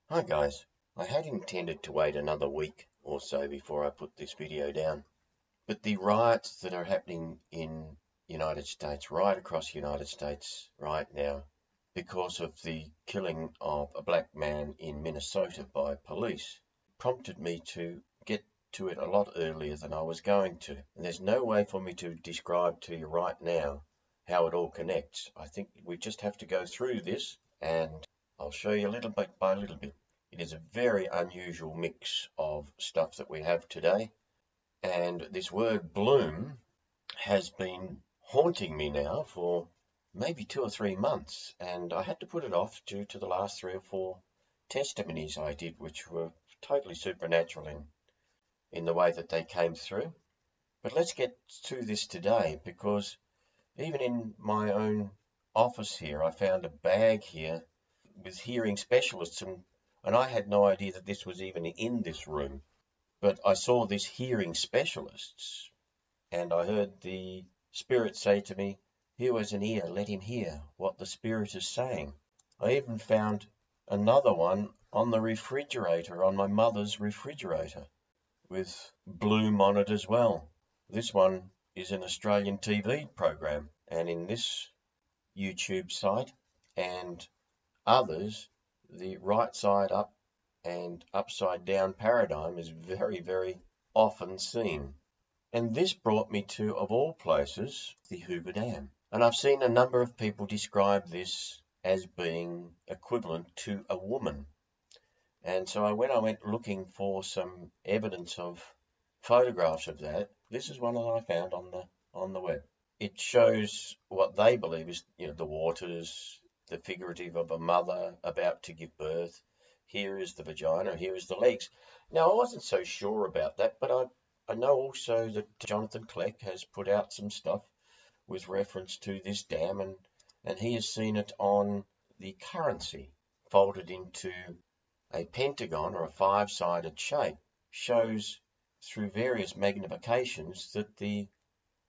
Hi guys, I had intended to wait another week or so before I put this video down, but the riots that are happening in United States, right across the United States right now, because of the killing of a black man in Minnesota by police, prompted me to get to it a lot earlier than I was going to. And there's no way for me to describe to you right now how it all connects. I think we just have to go through this and I'll show you little bit by little bit. It is a very unusual mix of stuff that we have today, and this word bloom has been haunting me now for maybe 2 or 3 months, and I had to put it off due to the last 3 or 4 testimonies I did, which were totally supernatural in the way that they came through. But let's get to this today, because even in my own office here, I found a bag here with hearing specialists, and I had no idea that this was even in this room. But I saw this hearing specialists, and I heard the Spirit say to me, "Who has an ear, let him hear what the Spirit is saying." I even found another one on the refrigerator, on my mother's refrigerator, with bloom on it as well. This one is an Australian TV program, and in this YouTube site and others, the right side up and upside down paradigm is very, very often seen. And this brought me to, of all places, the Hoover Dam. And I've seen a number of people describe this as being equivalent to a woman. And so when I went looking for some evidence of photographs of that, this is one that I found on the web. It shows what they believe is, the waters, the figurative of a mother about to give birth. Here is the vagina, here is the legs. Now, I wasn't so sure about that, but I know also that Jonathan Kleck has put out some stuff with reference to this dam, and he has seen it on the currency folded into a pentagon or a five-sided shape. Shows through various magnifications that the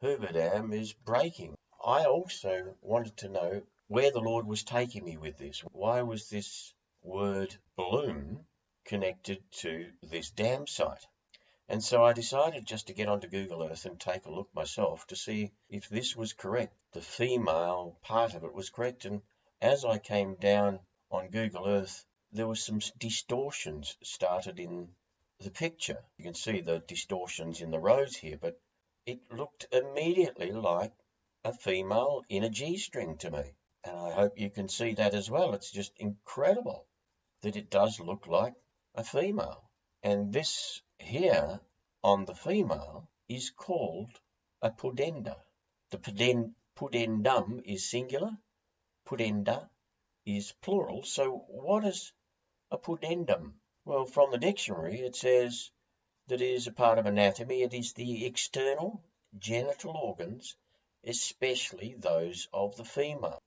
Hoover Dam is breaking. I also wanted to know where the Lord was taking me with this. Why was this word bloom connected to this dam site? And so I decided just to get onto Google Earth and take a look myself to see if this was correct. The female part of it was correct. And as I came down on Google Earth, there was some distortions started in the picture. You can see the distortions in the rows here, but it looked immediately like a female in a G-string to me. And I hope you can see that as well. It's just incredible that it does look like a female. And this here on the female is called a pudenda. The pudendum is singular, pudenda is plural. So what is a pudendum? Well, from the dictionary it says that it is a part of anatomy. It is the external genital organs, especially those of the female.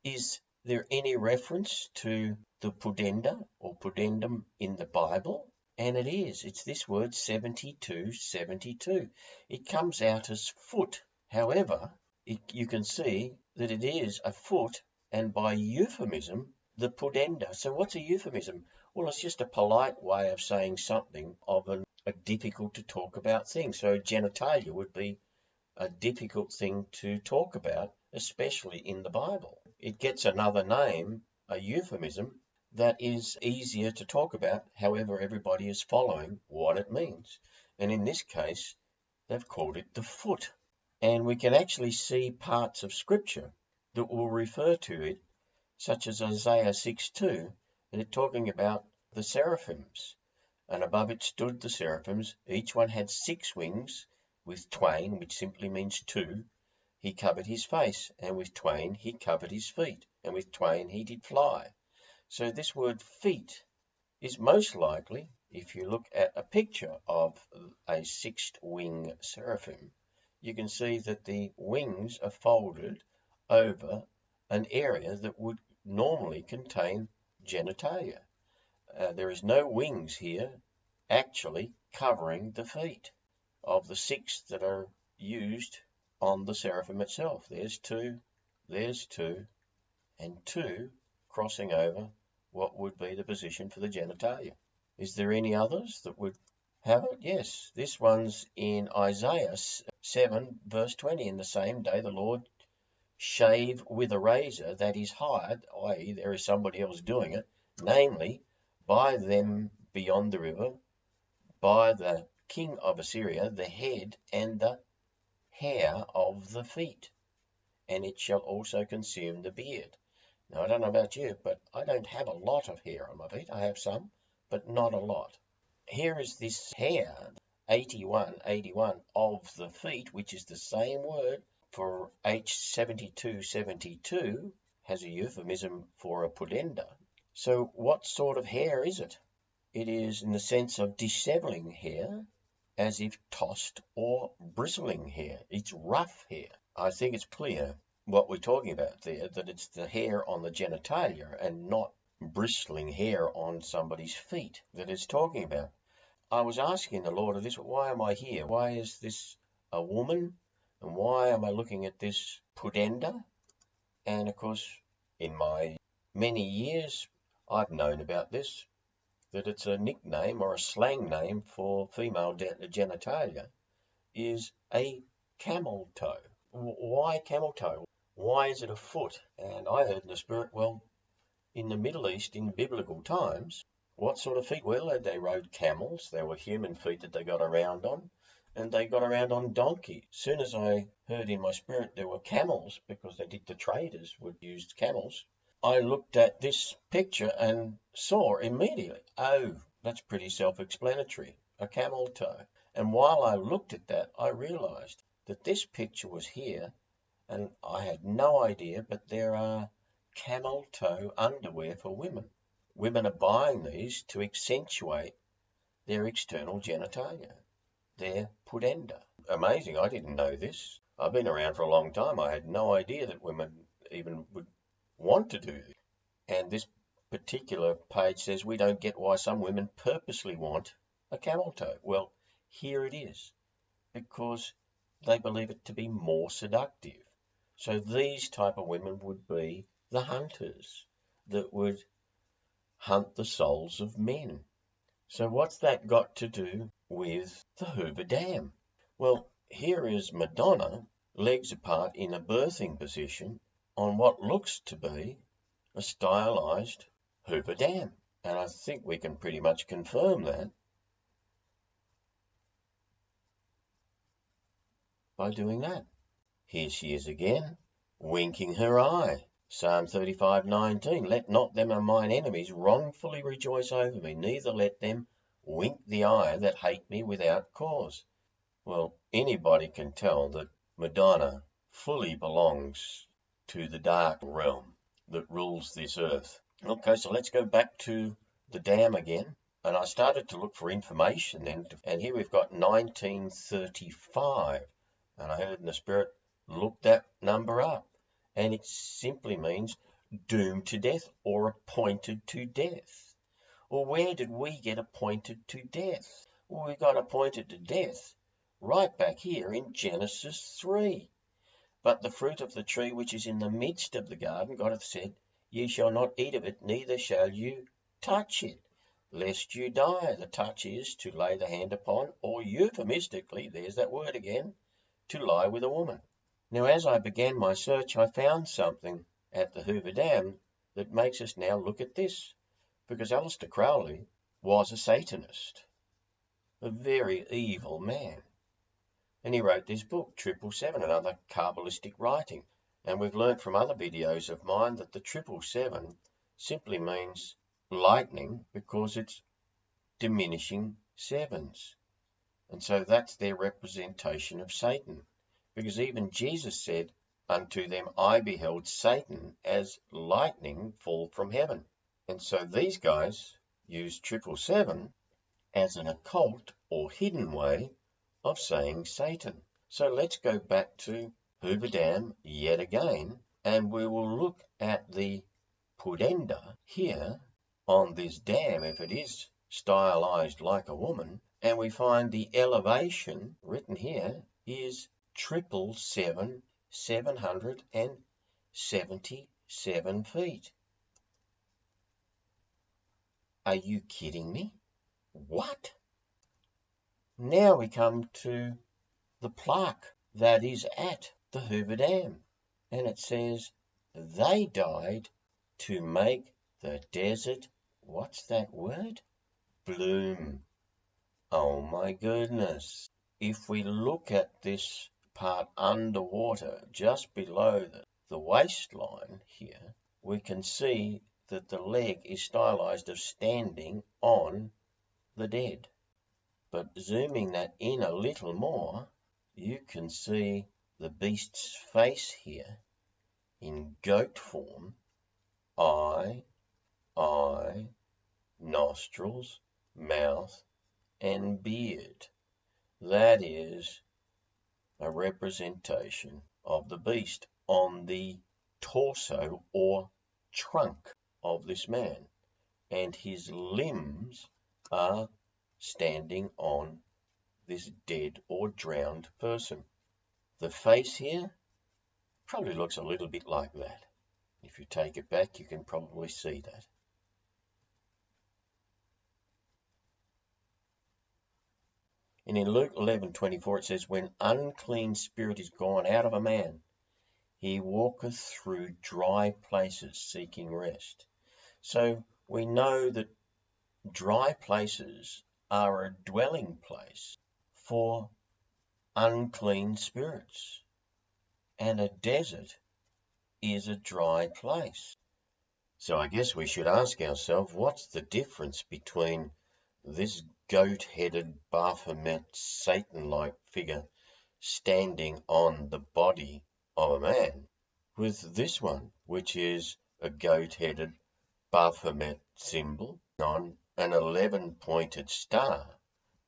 Is there any reference to the pudenda or pudendum in the Bible? And it is. It's this word 7272. It comes out as foot. However, you can see that it is a foot, and by euphemism, the pudenda. So what's a euphemism? Well, it's just a polite way of saying something of a difficult to talk about thing. So genitalia would be a difficult thing to talk about, especially in the Bible. It gets another name, a euphemism, that is easier to talk about. However, everybody is following what it means. And in this case, they've called it the foot. And we can actually see parts of Scripture that will refer to it, such as Isaiah 6:2, and it's talking about the seraphims. And above it stood the seraphims. Each one had 6 wings. With twain, which simply means 2, he covered his face, and with twain he covered his feet, and with twain he did fly. So this word feet is most likely, if you look at a picture of a 6th-wing seraphim, you can see that the wings are folded over an area that would normally contain genitalia. There is no wings here actually covering the feet of the 6 that are used on the seraphim itself. There's 2, and 2 crossing over what would be the position for the genitalia. Is there any others that would have it? Yes, this one's in Isaiah 7 verse 20. In the same day the Lord shave with a razor that is hired, i.e. there is somebody else doing it, namely by them beyond the river, by the king of Assyria, the head and the hair of the feet, and it shall also consume the beard. Now, I don't know about you, but I don't have a lot of hair on my feet. I have some, but not a lot. Here is this hair, 81 of the feet, which is the same word for H7272, has a euphemism for a pudenda. So what sort of hair is it? It is in the sense of disheveling hair, as if tossed, or bristling hair. It's rough hair. I think it's clear what we're talking about there, that it's the hair on the genitalia and not bristling hair on somebody's feet that it's talking about. I was asking the Lord of this, why am I here? Why is this a woman? And why am I looking at this pudenda? And of course, in my many years, I've known about this, that it's a nickname or a slang name for female genitalia, is a camel toe. Why camel toe? Why is it a foot? And I heard in the Spirit, well, in the Middle East, in biblical times, what sort of feet? Well, they rode camels. They were human feet that they got around on, and they got around on donkeys. As soon as I heard in my spirit there were camels, because the traders would use camels, I looked at this picture and saw immediately, oh, that's pretty self-explanatory, a camel toe. And while I looked at that, I realized that this picture was here, and I had no idea, but there are camel toe underwear for women. Women are buying these to accentuate their external genitalia, their pudenda. Amazing, I didn't know this. I've been around for a long time. I had no idea that women even would want to do this. And this particular page says we don't get why some women purposely want a camel toe. Well, here it is, because they believe it to be more seductive. So these type of women would be the hunters that would hunt the souls of men. So what's that got to do with the Hoover Dam? Well, here is Madonna, legs apart in a birthing position, on what looks to be a stylized Hoover Dam. And I think we can pretty much confirm that by doing that. Here she is again, winking her eye. Psalm 35:19, let not them of mine enemies wrongfully rejoice over me, neither let them wink the eye that hate me without cause. Well, anybody can tell that Madonna fully belongs to the dark realm that rules this earth. Okay, so let's go back to the dam again. And I started to look for information then, and here we've got 1935. And I heard in the Spirit, look that number up. And it simply means doomed to death or appointed to death. Well, where did we get appointed to death? Well, we got appointed to death right back here in Genesis 3. But the fruit of the tree which is in the midst of the garden, God hath said, ye shall not eat of it, neither shall you touch it, lest you die. The touch is to lay the hand upon, or euphemistically, there's that word again, to lie with a woman. Now, as I began my search, I found something at the Hoover Dam that makes us now look at this, because Aleister Crowley was a Satanist, a very evil man. And he wrote this book, 777, another Kabbalistic writing. And we've learnt from other videos of mine that the 777 simply means lightning because it's diminishing sevens. And so that's their representation of Satan. Because even Jesus said, unto them I beheld Satan as lightning fall from heaven. And so these guys use 777 as an occult or hidden way of saying Satan. So let's go back to Hoover Dam yet again, and we will look at the pudenda here on this dam, if it is stylized like a woman, and we find the elevation written here is 777 feet. Are you kidding me? What? Now we come to the plaque that is at the Hoover Dam, and it says they died to make the desert, what's that word? Bloom. Oh my goodness. If we look at this part underwater, just below the waistline here, we can see that the leg is stylized as standing on the dead. But zooming that in a little more, you can see the beast's face here in goat form, eye, nostrils, mouth, and beard. That is a representation of the beast on the torso or trunk of this man, and his limbs are standing on this dead or drowned person. The face here probably looks a little bit like that. If you take it back, you can probably see that. And in Luke 11:24 it says, when unclean spirit is gone out of a man, he walketh through dry places seeking rest. So we know that dry places are a dwelling place for unclean spirits, and a desert is a dry place. So I guess we should ask ourselves, what's the difference between this goat-headed Baphomet Satan-like figure standing on the body of a man with this one, which is a goat-headed Baphomet symbol on an 11-pointed star,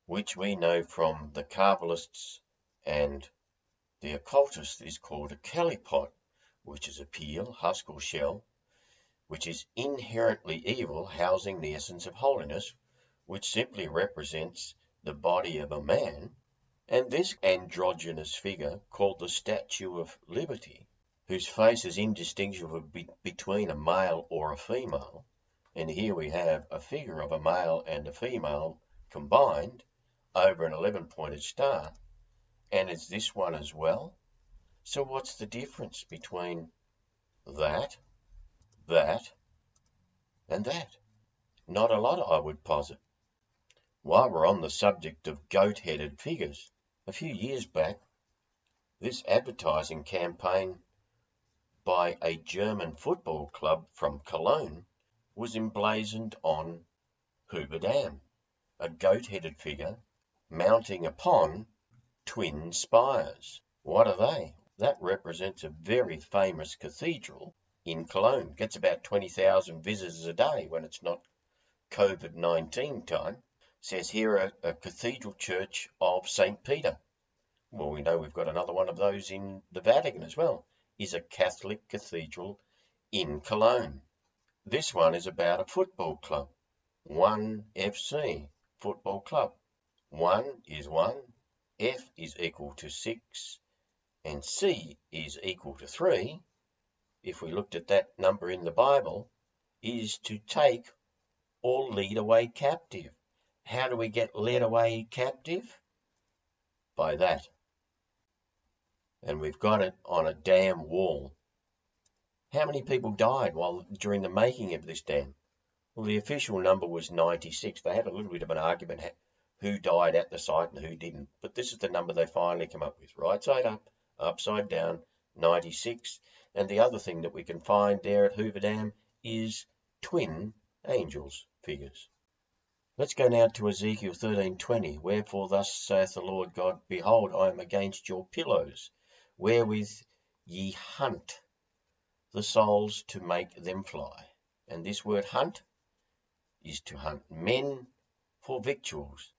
which we know from the Kabbalists and the occultists is called a calipot, which is a peel, husk or shell, which is inherently evil, housing the essence of holiness, which simply represents the body of a man, and this androgynous figure called the Statue of Liberty, whose face is indistinguishable between a male or a female, and here we have a figure of a male and a female combined over an 11-pointed star, and it's this one as well. So what's the difference between that, and that? Not a lot, I would posit. While we're on the subject of goat-headed figures, a few years back, this advertising campaign by a German football club from Cologne was emblazoned on Hoover Dam, a goat-headed figure mounting upon twin spires. What are they? That represents a very famous cathedral in Cologne. Gets about 20,000 visitors a day when it's not COVID-19 time. Says here a cathedral church of St. Peter. Well, we know we've got another one of those in the Vatican as well. Is a Catholic cathedral in Cologne. This one is about a football club. 1 FC football club. 1 is 1, F is equal to 6, and C is equal to 3. If we looked at that number in the Bible, is to take or lead away captive. How do we get led away captive? By that. And we've got it on a dam wall. How many people died during the making of this dam? Well, the official number was 96. They had a little bit of an argument who died at the site and who didn't. But this is the number they finally come up with. Right side up, upside down, 96. And the other thing that we can find there at Hoover Dam is twin angels figures. Let's go now to Ezekiel 13:20. Wherefore thus saith the Lord God, behold, I am against your pillows, wherewith ye hunt the souls to make them fly. And this word hunt is to hunt men for victuals.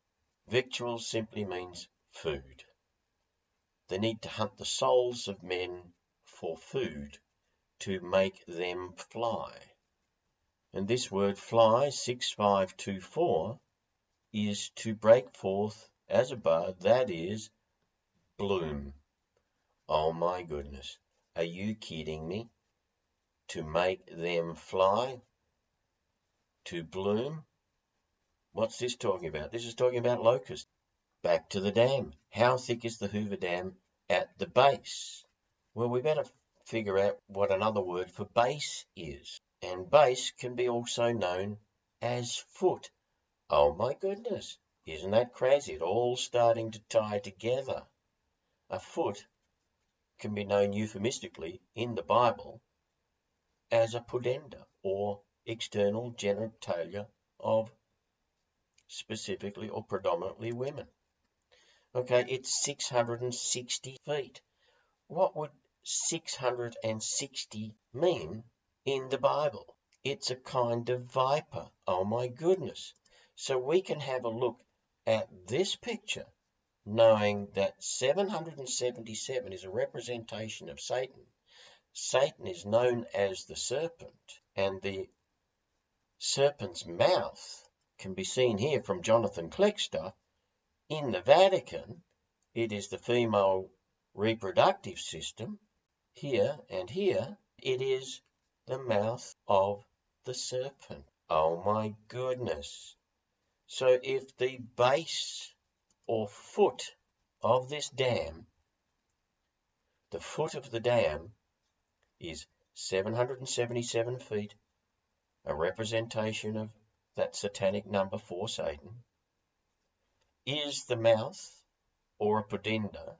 Victuals simply means food. They need to hunt the souls of men for food to make them fly. And this word fly, 6524, is to break forth as a bud, that is, bloom. Oh my goodness, are you kidding me? To make them fly, to bloom, What's this talking about? This is talking about locusts. Back to the dam. How thick is the Hoover Dam at the base? Well, we better figure out what another word for base is. And base can be also known as foot. Oh my goodness, isn't that crazy? It all starting to tie together. A foot can be known euphemistically in the Bible as a pudenda, or external genitalia of specifically or predominantly women. Okay, it's 660 feet. What would 660 mean in the Bible? It's a kind of viper. Oh my goodness. So we can have a look at this picture, knowing that 777 is a representation of Satan. Satan is known as the serpent, and the serpent's mouth can be seen here from Jonathan Kleck's stuff. In the Vatican, it is the female reproductive system. Here and here, it is the mouth of the serpent. Oh my goodness. So if the base or foot of this dam, the foot of the dam is 777 feet, a representation of that satanic number for Satan, is the mouth or a pudenda,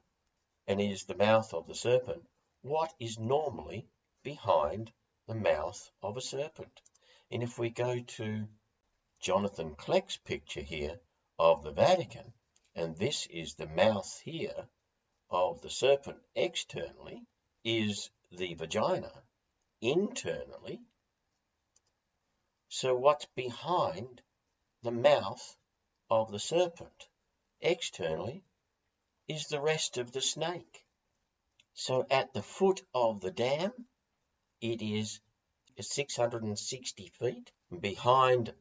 and is the mouth of the serpent, what is normally behind the mouth of a serpent? And if we go to Jonathan Kleck's picture here of the Vatican, and this is the mouth here of the serpent externally, is the vagina internally. So what's behind the mouth of the serpent externally is the rest of the snake. So at the foot of the dam, it is 660 feet. Behind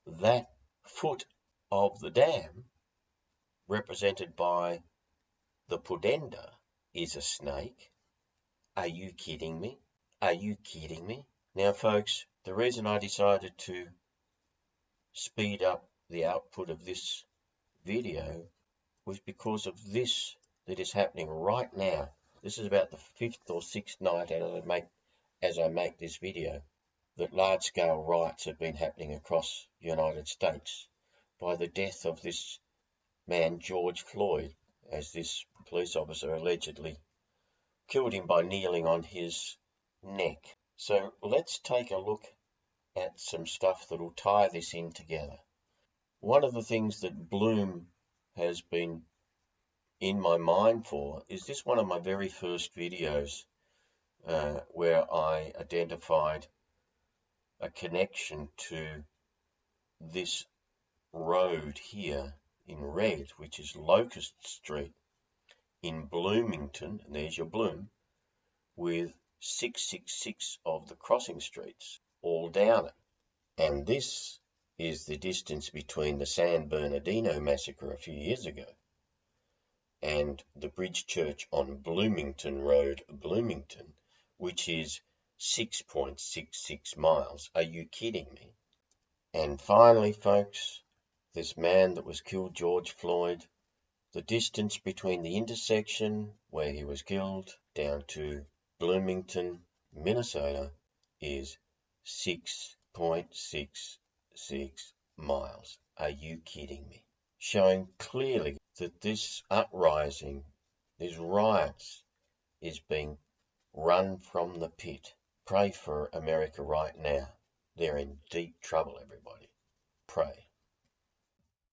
that foot of the dam, represented by the pudenda, is a snake. Are you kidding me? Are you kidding me? Now, folks, the reason I decided to speed up the output of this video was because of this that is happening right now. This is about the 5th or 6th night as I make this video, that large-scale riots have been happening across the United States by the death of this man, George Floyd, as this police officer allegedly killed him by kneeling on his neck. So let's take a look at some stuff that will tie this in together. One of the things that Bloom has been in my mind for is this one of my very first videos where I identified a connection to this road here in red, which is Locust Street in Bloomington, and there's your Bloom, with 666 of the crossing streets all down it. And this is the distance between the San Bernardino massacre a few years ago and the Bridge Church on Bloomington Road, Bloomington, which is 6.66 miles. Are you kidding me? And finally, folks, this man that was killed, George Floyd, the distance between the intersection where he was killed down to Bloomington, Minnesota, is 6.66 miles. Are you kidding me? Showing clearly that this uprising, these riots, is being run from the pit. Pray for America right now. They're in deep trouble, everybody. Pray.